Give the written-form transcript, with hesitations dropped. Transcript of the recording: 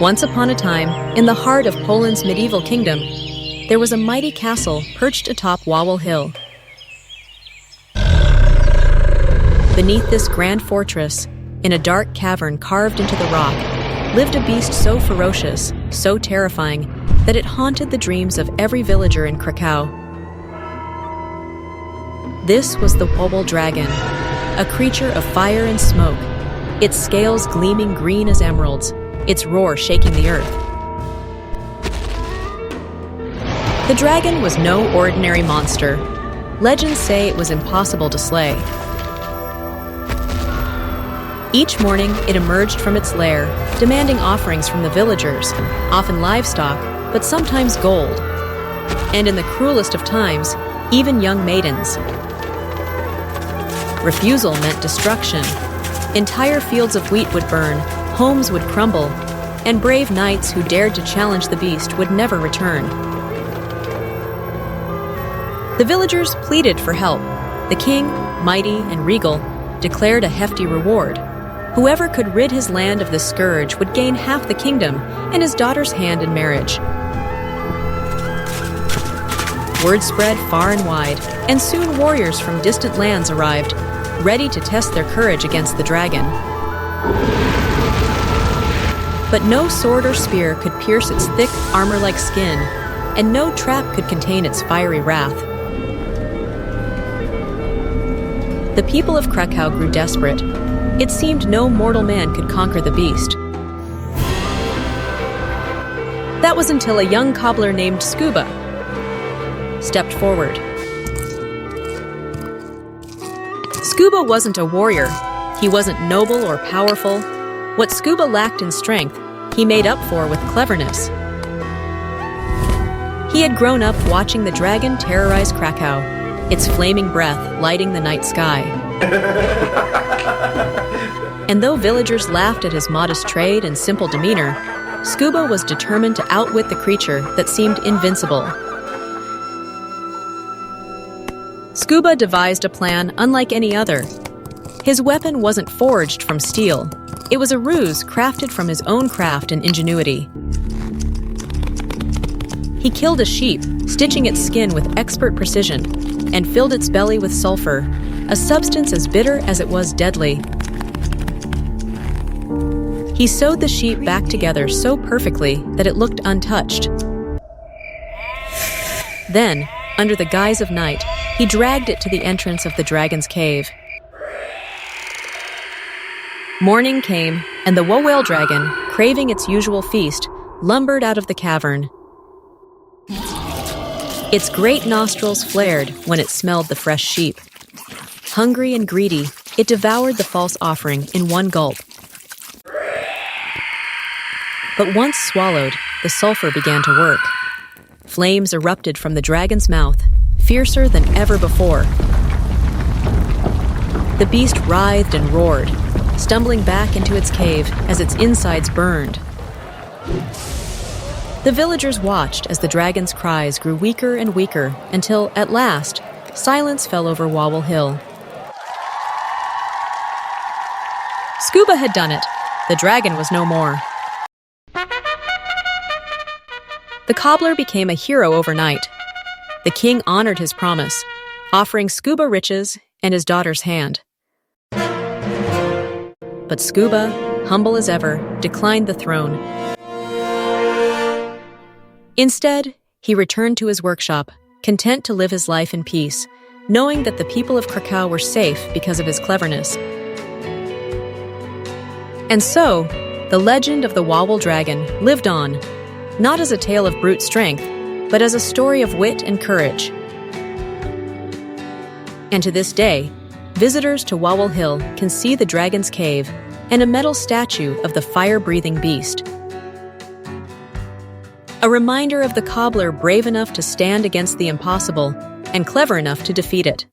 Once upon a time, in the heart of Poland's medieval kingdom, there was a mighty castle perched atop Wawel Hill. Beneath this grand fortress, in a dark cavern carved into the rock, lived a beast so ferocious, so terrifying, that it haunted the dreams of every villager in Krakow. This was the Wawel Dragon, a creature of fire and smoke, its scales gleaming green as emeralds, its roar shaking the earth. The dragon was no ordinary monster. Legends say it was impossible to slay. Each morning, it emerged from its lair, demanding offerings from the villagers, often livestock, but sometimes gold. And in the cruelest of times, even young maidens. Refusal meant destruction. Entire fields of wheat would burn, homes would crumble, and brave knights who dared to challenge the beast would never return. The villagers pleaded for help. The king, mighty and regal, declared a hefty reward. Whoever could rid his land of the scourge would gain half the kingdom and his daughter's hand in marriage. Word spread far and wide, and soon warriors from distant lands arrived, ready to test their courage against the dragon. But no sword or spear could pierce its thick, armor-like skin, and no trap could contain its fiery wrath. The people of Krakow grew desperate. It seemed no mortal man could conquer the beast. That was until a young cobbler named Skuba stepped forward. Skuba wasn't a warrior. He wasn't noble or powerful. What Skuba lacked in strength, he made up for with cleverness. He had grown up watching the dragon terrorize Krakow, its flaming breath lighting the night sky. And though villagers laughed at his modest trade and simple demeanor, Skuba was determined to outwit the creature that seemed invincible. Skuba devised a plan unlike any other. His weapon wasn't forged from steel. It was a ruse crafted from his own craft and ingenuity. He killed a sheep, stitching its skin with expert precision, and filled its belly with sulfur, a substance as bitter as it was deadly. He sewed the sheep back together so perfectly that it looked untouched. Then, under the guise of night, he dragged it to the entrance of the dragon's cave. Morning came, and the Wawel Dragon, craving its usual feast, lumbered out of the cavern. Its great nostrils flared when it smelled the fresh sheep. Hungry and greedy, it devoured the false offering in one gulp. But once swallowed, the sulfur began to work. Flames erupted from the dragon's mouth, fiercer than ever before. The beast writhed and roared, stumbling back into its cave as its insides burned. The villagers watched as the dragon's cries grew weaker and weaker until, at last, silence fell over Wawel Hill. Skuba had done it. The dragon was no more. The cobbler became a hero overnight. The king honored his promise, offering Skuba riches and his daughter's hand. But Skuba, humble as ever, declined the throne. Instead, he returned to his workshop, content to live his life in peace, knowing that the people of Krakow were safe because of his cleverness. And so, the legend of the Wawel Dragon lived on, not as a tale of brute strength, but as a story of wit and courage. And to this day, visitors to Wawel Hill can see the dragon's cave and a metal statue of the fire-breathing beast. A reminder of the cobbler brave enough to stand against the impossible and clever enough to defeat it.